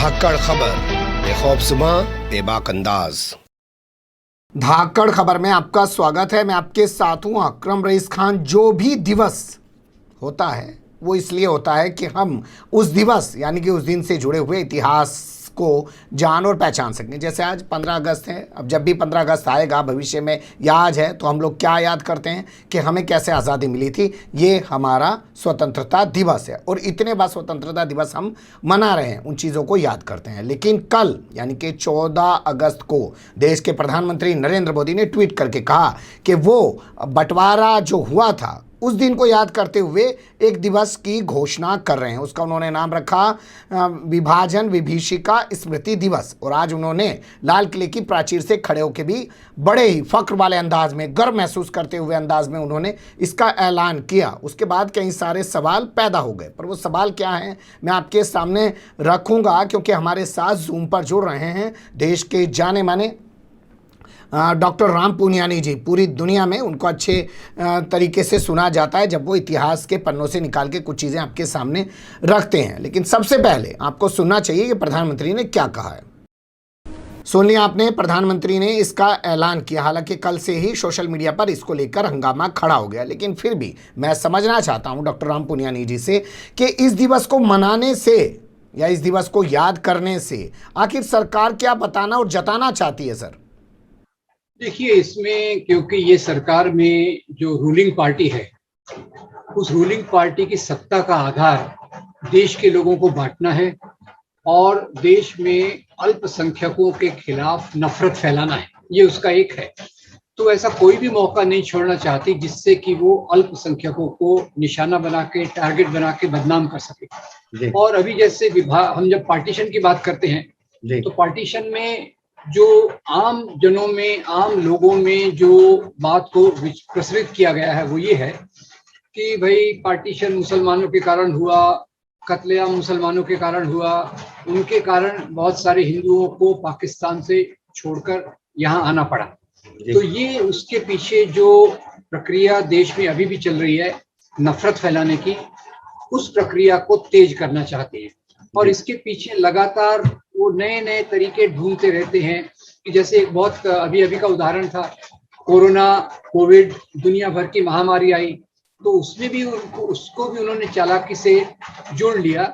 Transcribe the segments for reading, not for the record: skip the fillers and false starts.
धाकड़ खबर, बेखौफसमा बेबाक अंदाज। धाकड़ खबर में आपका स्वागत है। मैं आपके साथ हूं अकरम रईस खान। जो भी दिवस होता है वो इसलिए होता है कि हम उस दिवस यानी कि उस दिन से जुड़े हुए इतिहास को जान और पहचान सकें। जैसे आज 15 अगस्त है। अब जब भी 15 अगस्त आएगा भविष्य में याद है तो हम लोग क्या याद करते हैं कि हमें कैसे आज़ादी मिली थी। ये हमारा स्वतंत्रता दिवस है और इतने बार स्वतंत्रता दिवस हम मना रहे हैं, उन चीज़ों को याद करते हैं। लेकिन कल यानी कि 14 अगस्त को देश के प्रधानमंत्री नरेंद्र मोदी ने ट्वीट करके कहा कि वो बंटवारा जो हुआ था उस दिन को याद करते हुए एक दिवस की घोषणा कर रहे हैं। उसका उन्होंने नाम रखा विभाजन विभीषिका स्मृति दिवस। और आज उन्होंने लाल किले की प्राचीर से खड़े होकर भी बड़े ही फक्र वाले अंदाज में, गर्व महसूस करते हुए अंदाज में उन्होंने इसका ऐलान किया। उसके बाद कई सारे सवाल पैदा हो गए, पर वो सवाल क्या हैं मैं आपके सामने रखूँगा, क्योंकि हमारे साथ जूम पर जुड़ रहे हैं देश के जाने माने डॉक्टर राम पुनियानी जी। पूरी दुनिया में उनको अच्छे तरीके से सुना जाता है जब वो इतिहास के पन्नों से निकाल के कुछ चीज़ें आपके सामने रखते हैं। लेकिन सबसे पहले आपको सुनना चाहिए कि प्रधानमंत्री ने क्या कहा है। सुन लिया आपने, प्रधानमंत्री ने इसका ऐलान किया। हालांकि कल से ही सोशल मीडिया पर इसको लेकर हंगामा खड़ा हो गया, लेकिन फिर भी मैं समझना चाहता हूं डॉक्टर राम पुनियानी जी से कि इस दिवस को मनाने से या इस दिवस को याद करने से आखिर सरकार क्या बताना और जताना चाहती है। सर देखिए, इसमें क्योंकि ये सरकार में जो रूलिंग पार्टी है, उस रूलिंग पार्टी की सत्ता का आधार देश के लोगों को बांटना है और देश में अल्पसंख्यकों के खिलाफ नफरत फैलाना है, ये उसका एक है। तो ऐसा कोई भी मौका नहीं छोड़ना चाहती जिससे कि वो अल्पसंख्यकों को निशाना बना के, टारगेट बना के बदनाम कर सके। और अभी जैसे हम जब पार्टीशन की बात करते हैं तो पार्टीशन में जो आम जनों में, आम लोगों में जो बात को प्रचलित किया गया है वो ये है कि भाई पार्टीशन मुसलमानों के कारण हुआ, कत्लेआम मुसलमानों के कारण हुआ, उनके कारण बहुत सारे हिंदुओं को पाकिस्तान से छोड़कर यहाँ आना पड़ा। तो ये उसके पीछे जो प्रक्रिया देश में अभी भी चल रही है नफरत फैलाने की, उस प्रक्रिया को तेज करना चाहते हैं और इसके पीछे लगातार वो नए नए तरीके ढूंढते रहते हैं। कि जैसे एक बहुत अभी का उदाहरण था, कोविड दुनिया भर की महामारी आई तो उसमें भी उसको भी उन्होंने चालाकी से जोड़ लिया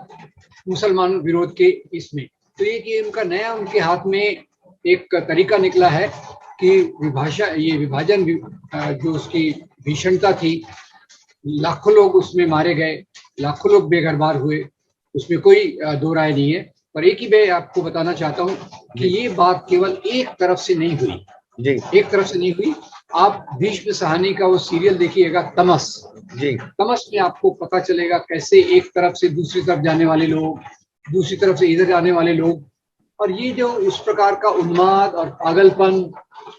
मुसलमान विरोध के इसमें। तो ये कि उनके हाथ में एक तरीका निकला है कि विभाजन जो उसकी भीषणता थी, लाखों लोग उसमें मारे गए, लाखों लोग बेघर-बार हुए, उसमें कोई दो राय नहीं है। पर एक ही मैं आपको बताना चाहता हूँ कि ये बात केवल एक तरफ से नहीं हुई, एक तरफ से नहीं हुई। आप भीष्म सहानी का वो सीरियल देखिएगा तमस, तमस में आपको पता चलेगा कैसे एक तरफ से दूसरी तरफ जाने वाले लोग, दूसरी तरफ से इधर जाने वाले लोग, और ये जो उस प्रकार का उन्माद और पागलपन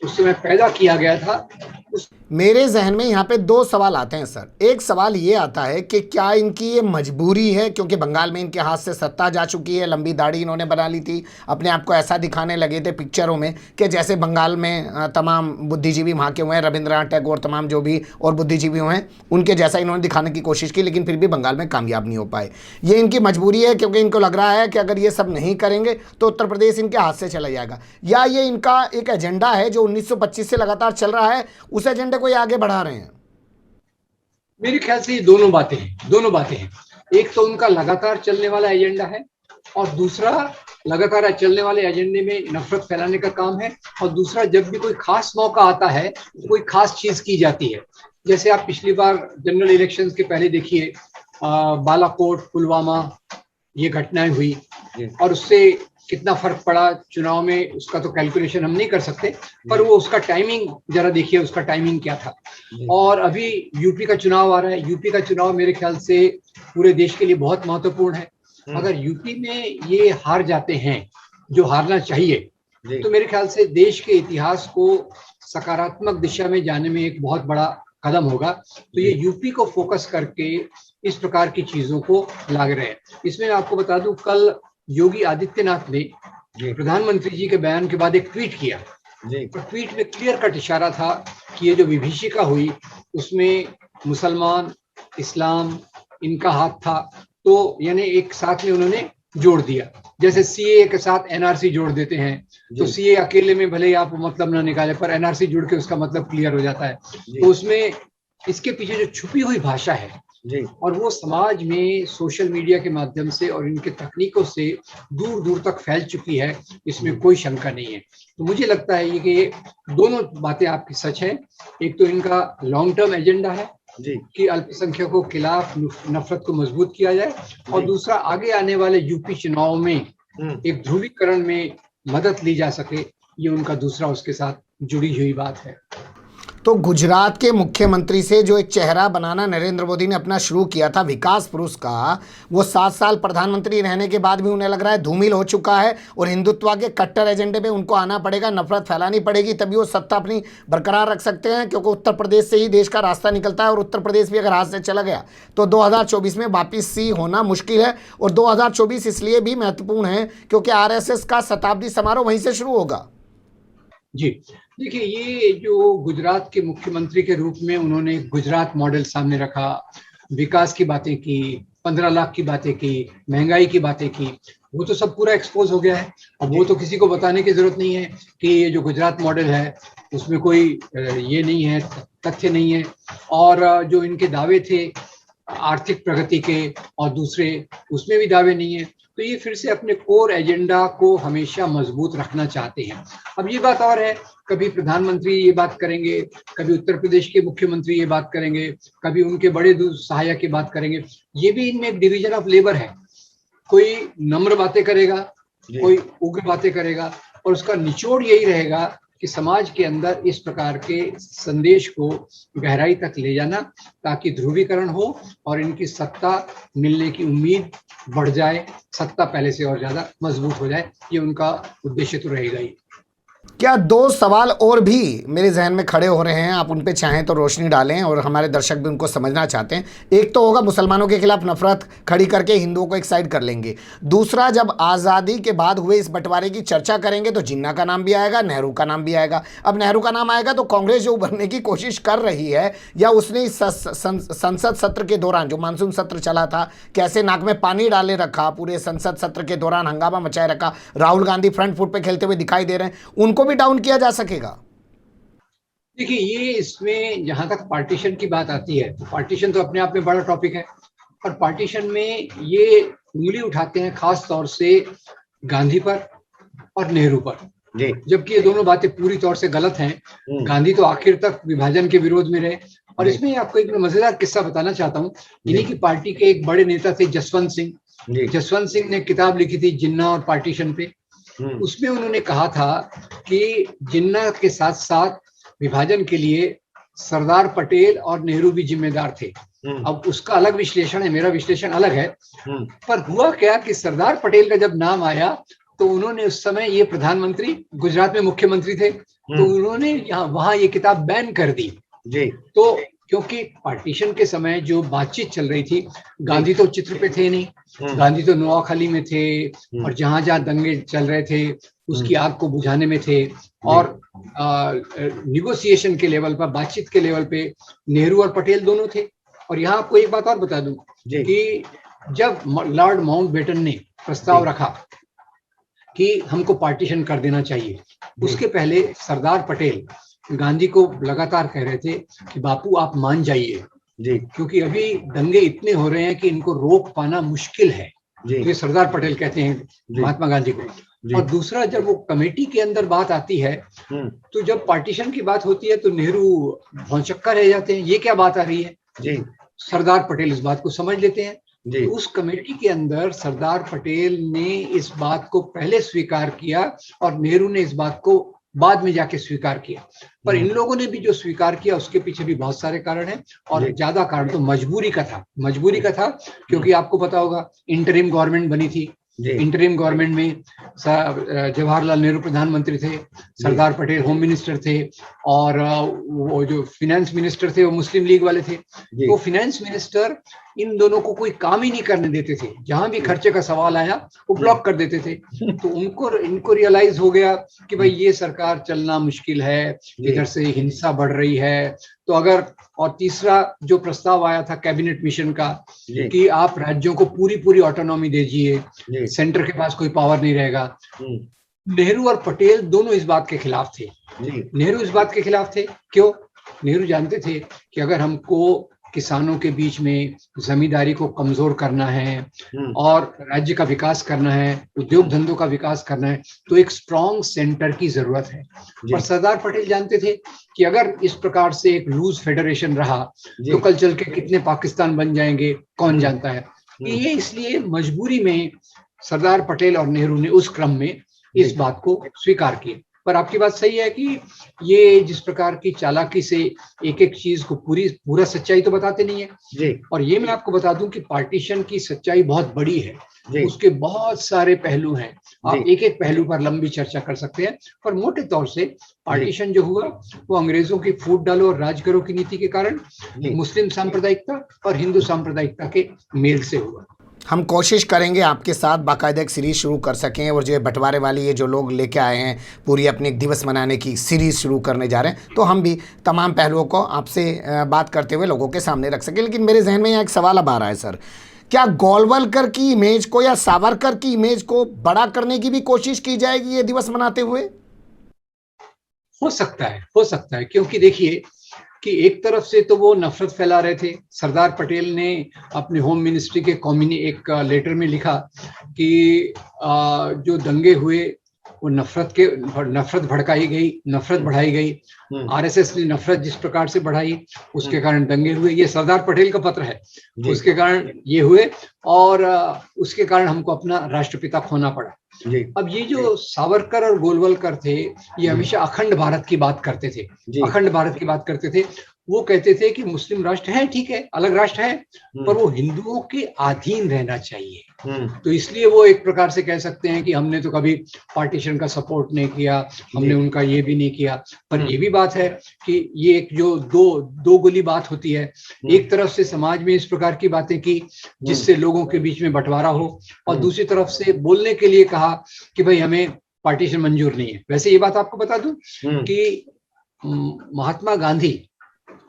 उस समय पैदा किया गया था। मेरे जहन में यहाँ पे दो सवाल आते हैं सर। एक सवाल ये आता है कि क्या इनकी ये मजबूरी है, क्योंकि बंगाल में इनके हाथ से सत्ता जा चुकी है, लंबी दाढ़ी इन्होंने बना ली थी, अपने आप को ऐसा दिखाने लगे थे पिक्चरों में कि जैसे बंगाल में तमाम बुद्धिजीवी वहाँ के हुए हैं, रविंद्रनाथ टैगोर, तमाम जो भी और बुद्धिजीवी हुए हैं उनके जैसा इन्होंने दिखाने की कोशिश की, लेकिन फिर भी बंगाल में कामयाब नहीं हो पाए। ये इनकी मजबूरी है क्योंकि इनको लग रहा है कि अगर ये सब नहीं करेंगे तो उत्तर प्रदेश इनके हाथ से चला जाएगा, या ये इनका एक एजेंडा है जो 1925 से लगातार चल रहा है, उस एजेंडे को ये आगे बढ़ा रहे हैं। मेरे ख्याल से ये दोनों बातें हैं। एक तो उनका लगातार चलने वाला एजेंडा है और दूसरा लगातार चलने वाले एजेंडे में नफरत फैलाने का काम है। और दूसरा, जब भी कोई खास मौका आता है, कोई खास चीज की जाती है, जैसे आप पिछली बार जनरल इलेक्शंस के पहले देखिए बालाकोट, पुलवामा ये घटनाएं हुई और उससे कितना फर्क पड़ा चुनाव में, उसका तो कैलकुलेशन हम नहीं कर सकते, पर वो उसका टाइमिंग जरा देखिए, उसका टाइमिंग क्या था। और अभी यूपी का चुनाव आ रहा है। यूपी का चुनाव मेरे ख्याल से पूरे देश के लिए बहुत महत्वपूर्ण है। अगर यूपी में ये हार जाते हैं जो हारना चाहिए, तो मेरे ख्याल से देश के इतिहास को सकारात्मक दिशा में जाने में एक बहुत बड़ा कदम होगा। तो ये यूपी को फोकस करके इस प्रकार की चीजों को लाग रहे हैं। इसमें मैं आपको बता दूं, कल योगी आदित्यनाथ ने प्रधानमंत्री जी के बयान के बाद एक ट्वीट किया। तो ट्वीट में क्लियर कट इशारा था कि ये जो विभीषिका हुई उसमें मुसलमान, इस्लाम इनका हाथ था। तो यानी एक साथ में उन्होंने जोड़ दिया। जैसे सीए के साथ एनआरसी जोड़ देते हैं, तो सीए अकेले में भले ही आप मतलब ना निकाले, पर एनआरसी जुड़ के उसका मतलब क्लियर हो जाता है। तो उसमें इसके पीछे जो छुपी हुई भाषा है जी, और वो समाज में सोशल मीडिया के माध्यम से और इनके तकनीकों से दूर दूर तक फैल चुकी है, इसमें कोई शंका नहीं है। तो मुझे लगता है कि ये दोनों बातें आपकी सच है। एक तो इनका लॉन्ग टर्म एजेंडा है जी, कि अल्पसंख्यकों के खिलाफ नफरत को मजबूत किया जाए, और दूसरा आगे आने वाले यूपी चुनाव में एक ध्रुवीकरण में मदद ली जा सके, ये उनका दूसरा उसके साथ जुड़ी हुई बात है। तो गुजरात के मुख्यमंत्री से जो एक चेहरा बनाना नरेंद्र मोदी ने अपना शुरू किया था विकास पुरुष का, वो 7 साल प्रधानमंत्री रहने के बाद भी उन्हें लग रहा है धूमिल हो चुका है, और हिंदुत्व के कट्टर एजेंडे पे उनको आना पड़ेगा, नफरत फैलानी पड़ेगी, तभी वो सत्ता अपनी बरकरार रख सकते हैं। क्योंकि उत्तर प्रदेश से ही देश का रास्ता निकलता है, और उत्तर प्रदेश भी अगर हाथ से चला गया तो 2024 में वापसी होना मुश्किल है। और 2024 इसलिए भी महत्वपूर्ण है क्योंकि आरएसएस का शताब्दी समारोह वहीं से शुरू होगा। जी देखिए, ये जो गुजरात के मुख्यमंत्री के रूप में उन्होंने गुजरात मॉडल सामने रखा, विकास की बातें की, 15 लाख की बातें की, महंगाई की बातें की, वो तो सब पूरा एक्सपोज हो गया है। अब वो तो किसी को बताने की जरूरत नहीं है कि ये जो गुजरात मॉडल है उसमें कोई ये नहीं है, तथ्य नहीं है। और जो इनके दावे थे आर्थिक प्रगति के और दूसरे, उसमें भी दावे नहीं है। तो ये फिर से अपने कोर एजेंडा को हमेशा मजबूत रखना चाहते हैं। अब ये बात और है, कभी प्रधानमंत्री ये बात करेंगे, कभी उत्तर प्रदेश के मुख्यमंत्री ये बात करेंगे, कभी उनके बड़े सहायक की बात करेंगे। ये भी इनमें एक डिवीजन ऑफ लेबर है, कोई नम्र बातें करेगा, कोई उग्र बातें करेगा, और उसका निचोड़ यही रहेगा कि समाज के अंदर इस प्रकार के संदेश को गहराई तक ले जाना, ताकि ध्रुवीकरण हो और इनकी सत्ता मिलने की उम्मीद बढ़ जाए, सत्ता पहले से और ज्यादा मजबूत हो जाए। ये उनका उद्देश्य तो रहेगा ही। क्या 2 सवाल और भी मेरे जहन में खड़े हो रहे हैं, आप उन पे चाहें तो रोशनी डालें, और हमारे दर्शक भी उनको समझना चाहते हैं। एक तो होगा मुसलमानों के खिलाफ नफरत खड़ी करके हिंदुओं को एक साइड कर लेंगे। दूसरा, जब आज़ादी के बाद हुए इस बंटवारे की चर्चा करेंगे तो जिन्ना का नाम भी आएगा, नेहरू का नाम भी आएगा। अब नेहरू का नाम आएगा तो कांग्रेस जो उभरने की कोशिश कर रही है, या उसने इस संसद सत्र के दौरान जो मानसून सत्र चला था, कैसे नाक में पानी डाले रखा, पूरे संसद सत्र के दौरान हंगामा मचाए रखा, राहुल गांधी फ्रंट फुट पे खेलते हुए दिखाई दे रहे हैं, उनको भी डाउन किया जा सकेगा। देखिए, ये इसमें जहां तक पार्टीशन की बात आती है, तो पार्टीशन तो अपने आप में बड़ा टॉपिक है, और पार्टीशन में ये उंगली उठाते हैं खास तौर से गांधी पर और नेहरू पर, जबकि ये दोनों बातें पूरी तौर से गलत हैं। गांधी तो आखिर तक विभाजन के विरोध में रहे। और इसमें आपको एक मजेदार किस्सा बताना चाहता हूँ। इन्हीं की पार्टी के एक बड़े नेता थे जसवंत सिंह। जसवंत सिंह ने किताब लिखी थी जिन्ना और पार्टीशन पे। उसमें उन्होंने कहा था कि जिन्ना के साथ साथ विभाजन के लिए सरदार पटेल और नेहरू भी जिम्मेदार थे। अब उसका अलग विश्लेषण है, मेरा विश्लेषण अलग है। पर हुआ क्या कि सरदार पटेल का जब नाम आया तो उन्होंने, उस समय ये प्रधानमंत्री गुजरात में मुख्यमंत्री थे, तो उन्होंने यहाँ वहां ये किताब बैन कर दी जी। तो क्योंकि पार्टीशन के समय जो बातचीत चल रही थी, गांधी तो चित्र पे थे नहीं, गांधी तो नोआखली में थे, और जहां जहां दंगे चल रहे थे उसकी आग को बुझाने में थे, और निगोशिएशन के लेवल पर, बातचीत के लेवल पे नेहरू और पटेल दोनों थे। और यहाँ आपको एक बात और बता दूं कि जब लॉर्ड माउंटबेटन ने प्रस्ताव रखा कि हमको पार्टीशन कर देना चाहिए, उसके पहले सरदार पटेल गांधी को लगातार कह रहे थे कि बापू आप मान जाइए जी, क्योंकि अभी दंगे इतने हो रहे हैं कि इनको रोक पाना मुश्किल है। ये सरदार पटेल कहते हैं महात्मा गांधी को। और दूसरा, जब वो कमेटी के अंदर बात आती है, तो जब पार्टीशन की बात होती है तो नेहरू भौंचक्का रह जाते हैं, ये क्या बात आ रही है जी। सरदार पटेल इस बात को समझ लेते हैं। तो उस कमेटी के अंदर सरदार पटेल ने इस बात को पहले स्वीकार किया और नेहरू ने इस बात को बाद में जाके स्वीकार किया। पर इन लोगों ने भी जो स्वीकार किया उसके पीछे भी बहुत सारे कारण हैं, और ज्यादा कारण तो मजबूरी का था। क्योंकि आपको पता होगा इंटरिम गवर्नमेंट बनी थी। इंटरिम गवर्नमेंट में जवाहरलाल नेहरू प्रधानमंत्री थे, सरदार पटेल होम मिनिस्टर थे, और वो जो फिनेंस मिनिस्टर थे वो मुस्लिम लीग वाले थे। तो फिनेंस मिनिस्टर इन दोनों को कोई काम ही नहीं करने देते थे, जहां भी खर्चे का सवाल आया वो ब्लॉक कर देते थे। तो इनको रियलाइज हो गया कि भाई ये सरकार चलना मुश्किल है, इधर से हिंसा बढ़ रही है, तो अगर, और तीसरा जो प्रस्ताव आया था कैबिनेट मिशन का कि आप राज्यों को पूरी पूरी ऑटोनॉमी दीजिए, सेंटर के पास कोई पावर नहीं रहेगा, नेहरू और पटेल दोनों इस बात के खिलाफ थे। नेहरू इस बात के खिलाफ थे, क्यों? नेहरू जानते थे कि अगर हमको किसानों के बीच में जमींदारी को कमजोर करना है और राज्य का विकास करना है, उद्योग धंधों का विकास करना है, तो एक स्ट्रॉन्ग सेंटर की जरूरत है। और सरदार पटेल जानते थे कि अगर इस प्रकार से एक लूज फेडरेशन रहा तो कल चल के कितने पाकिस्तान बन जाएंगे, कौन जानता है। ये इसलिए मजबूरी में सरदार पटेल और नेहरू ने उस क्रम में इस बात को स्वीकार किया। पर आपकी बात सही है कि ये जिस प्रकार की चालाकी से एक एक चीज को पूरा सच्चाई तो बताते नहीं है। और ये मैं आपको बता दूं कि पार्टीशन की सच्चाई बहुत बड़ी है, उसके बहुत सारे पहलू हैं, आप एक एक पहलू पर लंबी चर्चा कर सकते हैं। पर मोटे तौर से पार्टीशन जो हुआ वो अंग्रेजों की फूट डालो और राज करो की नीति के कारण मुस्लिम सांप्रदायिकता और हिंदू सांप्रदायिकता के मेल से हुआ। हम कोशिश करेंगे आपके साथ बाकायदा एक सीरीज़ शुरू कर सकें, और जो बंटवारे वाली ये जो लोग लेके आए हैं पूरी अपनी एक दिवस मनाने की सीरीज़ शुरू करने जा रहे हैं, तो हम भी तमाम पहलुओं को आपसे बात करते हुए लोगों के सामने रख सकें। लेकिन मेरे जहन में यहाँ एक सवाल अब आ रहा है सर, क्या गोलवलकर की इमेज को या सावरकर की इमेज को बड़ा करने की भी कोशिश की जाएगी ये दिवस मनाते हुए? हो सकता है, क्योंकि देखिए कि एक तरफ से तो वो नफरत फैला रहे थे। सरदार पटेल ने अपने होम मिनिस्ट्री के एक लेटर में लिखा कि जो दंगे हुए वो नफरत भड़काई गई, नफरत बढ़ाई गई, आरएसएस ने नफरत जिस प्रकार से बढ़ाई उसके कारण दंगे हुए। ये सरदार पटेल का पत्र है, उसके कारण ये हुए और उसके कारण हमको अपना राष्ट्रपिता खोना पड़ा। अब ये जो सावरकर और गोलवलकर थे ये हमेशा अखंड भारत की बात करते थे, अखंड भारत की बात करते थे। वो कहते थे कि मुस्लिम राष्ट्र है, ठीक है, अलग राष्ट्र है, पर वो हिंदुओं के अधीन रहना चाहिए। तो इसलिए वो एक प्रकार से कह सकते हैं कि हमने तो कभी पार्टीशन का सपोर्ट नहीं किया, हमने उनका ये भी नहीं किया। पर ये भी बात है कि ये एक जो दो गोली बात होती है, एक तरफ से समाज में इस प्रकार की बातें की जिससे लोगों के बीच में बंटवारा हो, और दूसरी तरफ से बोलने के लिए कहा कि भाई हमें पार्टीशन मंजूर नहीं है। वैसे ये बात आपको बता दूं कि महात्मा गांधी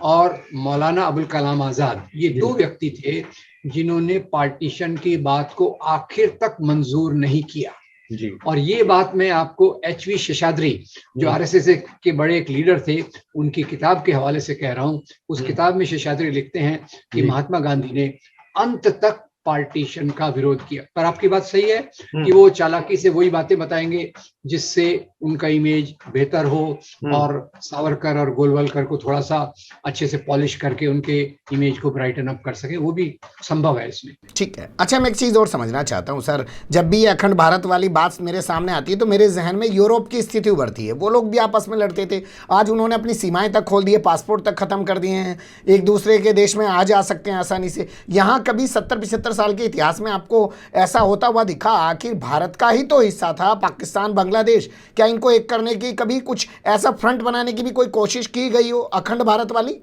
और मौलाना अबुल कलाम आजाद ये दो व्यक्ति थे जिन्होंने पार्टीशन की बात को आखिर तक मंजूर नहीं किया। और ये बात मैं आपको एचवी शेषाद्री जो आरएसएस के बड़े एक लीडर थे उनकी किताब के हवाले से कह रहा हूं। उस किताब में शेषाद्री लिखते हैं कि महात्मा गांधी ने अंत तक पार्टीशन का विरोध किया। पर आपकी बात सही है कि वो चालाकी से वही बातें बताएंगे जिससे उनका इमेज बेहतर हो और सावरकर और गोलवलकर को थोड़ा सा अच्छे से पॉलिश करके उनके इमेज को ब्राइटन अप कर सके, वो भी संभव है इसमें। ठीक है। अच्छा, मैं एक चीज़ और समझना चाहता हूँ सर, जब भी अखंड भारत वाली बात मेरे सामने आती है तो मेरे जहन में यूरोप की स्थिति उभरती है। वो लोग भी आपस में लड़ते थे, आज उन्होंने अपनी सीमाएं तक खोल दी है, पासपोर्ट तक खत्म कर दिए हैं, एक दूसरे के देश में आ जा सकते हैं आसानी से। यहाँ कभी 70-75 साल के इतिहास में आपको ऐसा होता हुआ दिखा? आखिर भारत का ही तो हिस्सा था पाकिस्तान, बांग्लादेश, क्या इनको एक करने की कभी कुछ ऐसा फ्रंट बनाने की भी कोई कोशिश की गई हो अखंड भारत वाली?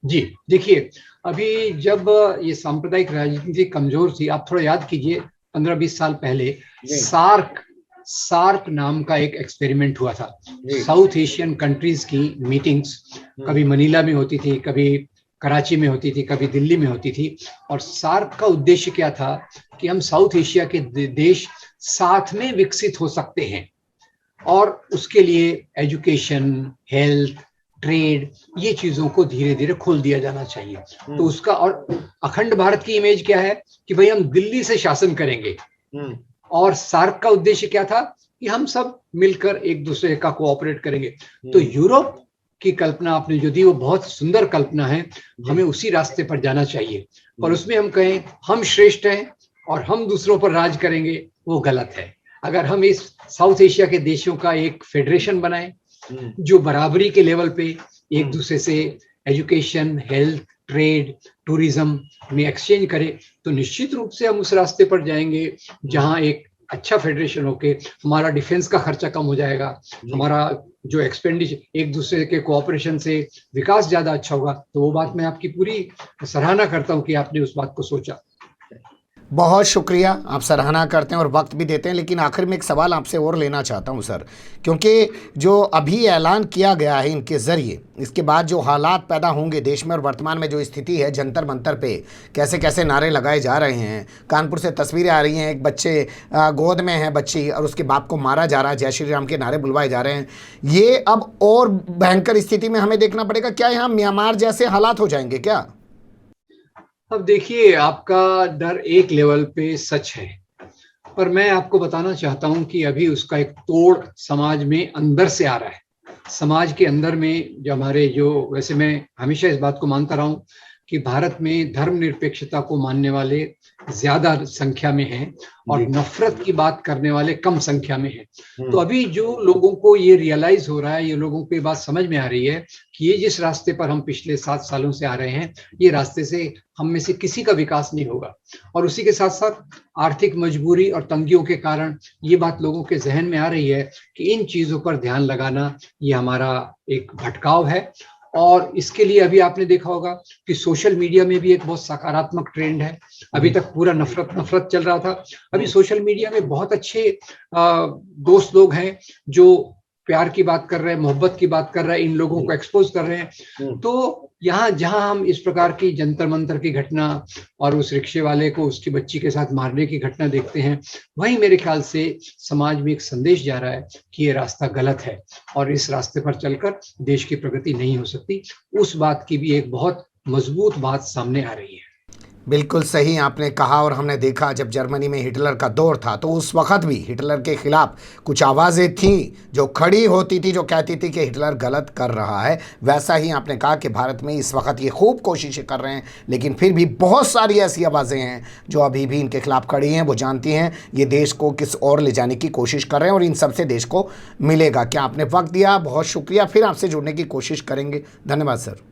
जी देखिए, अभी जब ये सांप्रदायिक राजनीति कमजोर थी, आप थोड़ा याद कीजिए 15-20 साल पहले सार्क नाम का एक एक्सपेरिमेंट हुआ था। साउथ एशियन कंट्रीज की मीटिंग्स कभी मनीला में होती थी, कभी कराची में होती थी, कभी दिल्ली में होती थी। और सार्क का उद्देश्य क्या था कि हम साउथ एशिया के देश साथ में विकसित हो सकते हैं और उसके लिए एजुकेशन, हेल्थ, ट्रेड, ये चीजों को धीरे धीरे खोल दिया जाना चाहिए। तो उसका, और अखंड भारत की इमेज क्या है कि भाई हम दिल्ली से शासन करेंगे। और सार्क का उद्देश्य क्या था कि हम सब मिलकर एक दूसरे का कोऑपरेट करेंगे। तो यूरोप की कल्पना आपने जो दी वो बहुत सुंदर कल्पना है, हमें उसी रास्ते पर जाना चाहिए। और उसमें हम कहें हम श्रेष्ठ हैं और हम दूसरों पर राज करेंगे, वो गलत है। अगर हम इस साउथ एशिया के देशों का एक फेडरेशन बनाएं जो बराबरी के लेवल पे एक दूसरे से एजुकेशन, हेल्थ, ट्रेड, टूरिज्म में एक्सचेंज करे, तो निश्चित रूप से हम उस रास्ते पर जाएंगे जहां एक अच्छा फेडरेशन होके हमारा डिफेंस का खर्चा कम हो जाएगा, हमारा जो एक्सपेंडिचर एक दूसरे के कोऑपरेशन से विकास ज्यादा अच्छा होगा। तो वो बात मैं आपकी पूरी सराहना करता हूं कि आपने उस बात को सोचा। बहुत शुक्रिया, आप सराहना करते हैं और वक्त भी देते हैं, लेकिन आखिर में एक सवाल आपसे और लेना चाहता हूं सर, क्योंकि जो अभी ऐलान किया गया है इनके ज़रिए, इसके बाद जो हालात पैदा होंगे देश में और वर्तमान में जो स्थिति है, जंतर मंतर पे कैसे कैसे नारे लगाए जा रहे हैं, कानपुर से तस्वीरें आ रही हैं, एक बच्चे गोद में है बच्ची और उसके बाप को मारा जा रहा है, जय श्री राम के नारे बुलवाए जा रहे हैं, ये अब और भयंकर स्थिति में हमें देखना पड़ेगा। क्या यहाँ म्यांमार जैसे हालात हो जाएंगे क्या? अब देखिए, आपका डर एक लेवल पे सच है, पर मैं आपको बताना चाहता हूं कि अभी उसका एक तोड़ समाज में अंदर से आ रहा है। समाज के अंदर में जो हमारे वैसे मैं हमेशा इस बात को मानता रहा हूं कि भारत में धर्मनिरपेक्षता को मानने वाले ज्यादा संख्या में हैं और नफरत की बात करने वाले कम संख्या में हैं। तो अभी जो लोगों को ये रियलाइज हो रहा है, ये लोगों को ये बात समझ में आ रही है कि ये जिस रास्ते पर हम पिछले 7 सालों से आ रहे हैं, ये रास्ते से हम में से किसी का विकास नहीं होगा। और उसी के साथ साथ आर्थिक मजबूरी और तंगियों के कारण ये बात लोगों के जहन में आ रही है कि इन चीजों पर ध्यान लगाना ये हमारा एक भटकाव है। और इसके लिए अभी आपने देखा होगा कि सोशल मीडिया में भी एक बहुत सकारात्मक ट्रेंड है। अभी तक पूरा नफरत चल रहा था, अभी सोशल मीडिया में बहुत अच्छे दोस्त लोग हैं जो प्यार की बात कर रहे हैं, मोहब्बत की बात कर रहे हैं, इन लोगों को एक्सपोज कर रहे हैं। तो यहाँ जहां हम इस प्रकार की जंतर मंतर की घटना और उस रिक्शे वाले को उसकी बच्ची के साथ मारने की घटना देखते हैं, वहीं मेरे ख्याल से समाज में एक संदेश जा रहा है कि ये रास्ता गलत है और इस रास्ते पर चलकर देश की प्रगति नहीं हो सकती। उस बात की भी एक बहुत मजबूत बात सामने आ रही है। बिल्कुल सही आपने कहा। और हमने देखा जब जर्मनी में हिटलर का दौर था तो उस वक्त भी हिटलर के खिलाफ कुछ आवाज़ें थीं जो खड़ी होती थी, जो कहती थी कि हिटलर गलत कर रहा है। वैसा ही आपने कहा कि भारत में इस वक्त ये खूब कोशिशें कर रहे हैं, लेकिन फिर भी बहुत सारी ऐसी आवाज़ें हैं जो अभी भी इनके खिलाफ खड़ी हैं। वो जानती हैं ये देश को किस ओर ले जाने की कोशिश कर रहे हैं और इन सबसे देश को मिलेगा क्या। आपने वक्त दिया, बहुत शुक्रिया। फिर आपसे जुड़ने की कोशिश करेंगे। धन्यवाद सर।